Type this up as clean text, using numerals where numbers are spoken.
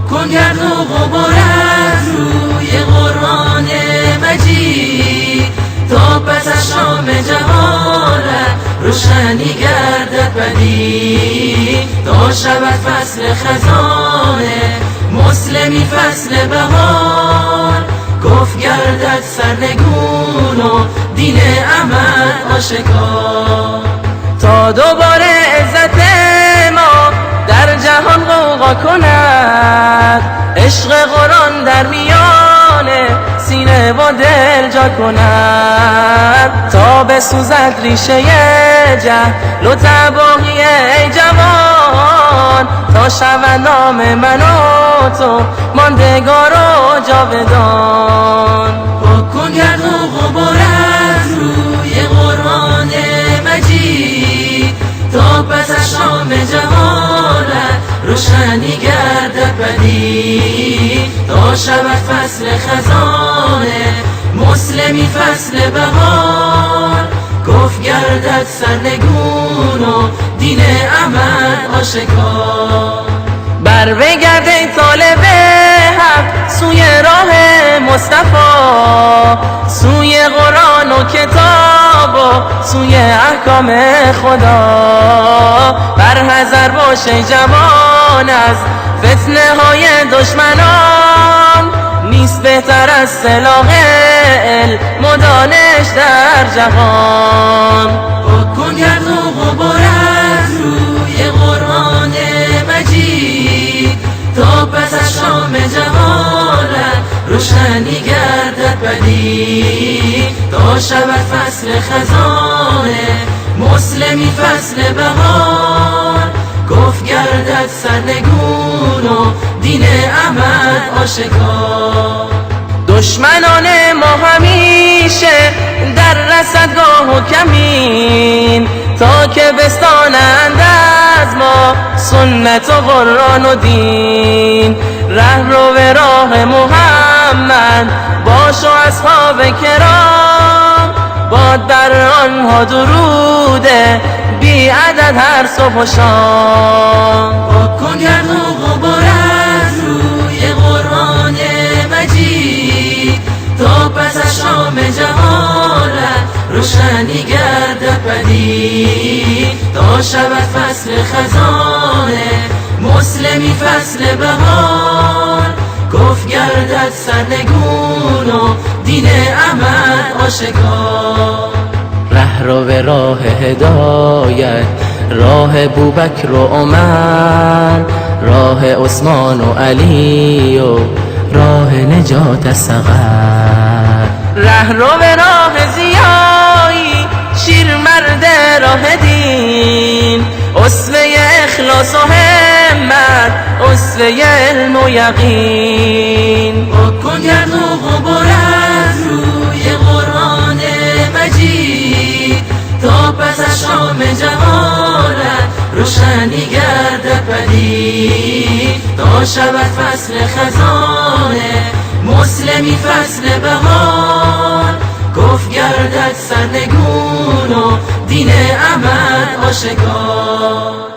بکن گرد و غبار از روی قرآن مجید تا پس از شام جهالت روشنی گردد پدید تا شود فصل خزانه مسلمی فصل بهار کفر گردد سرنگون و دین احمد آشکار تا دوباره عزت ما در جهان غوغا کند عشق قرآن در میان سینه و دل جا کند تا بسوزد ریشه جهل و تباهی ای جوان تا شود نام من و تو ماندگار و جاودان بکن گرد و غبار از روی قرآن مجید تا پس از شام جهالت روشنی گردد پدید تا شود فصل خزانه مسلمی فصل بهار کفر گردد سرنگون و دین احمد آشکار بر بگرد ای طالب حق سوی راه مصطفی سوی قرآن و کتاب و سوی احکام خدا بر حذر باش ای جوان از فتنه های دشمنان نیست بهتر از سلاح علم و دانش در جهان بکن گرد و غبار از روی قرآن مجید تا پس از شام جهالت روشنی گردد پدید تا شود فصل خزانه مسلمی فصل بهار کفر گردد سرنگون و دین احمد آشکار دشمنان ما همیشه در رصدگاه و کمین تا که بستانند از ما سنت و قرآن و دین رهرو به راه محمد باش و اصحاب کرام باد بر آنها درود بی عدد هر صبح و شام بکن گرد و غبار از روی قرآن مجید تا پس از شام جهالت روشنی گردد پدید تا شود فصل خزانه مسلمی فصل بهار کفر گردد سرنگون و دین احمد آشکار رهرو به راه هدایت راه بوبکر و عمر راه عثمان و علی و راه نجات صغر رهرو به راه ضیایی شیرمرد راه دین اسوه اخلاص و همت اسوه علم و یقین بکن گرد و غبار از روی قرآن مجید تا پس از شام جهالت روشنی گردد پدید تا شود فصل خزانه مسلمی فصل بهار کفر گردد سرنگون و دین احمد آشکار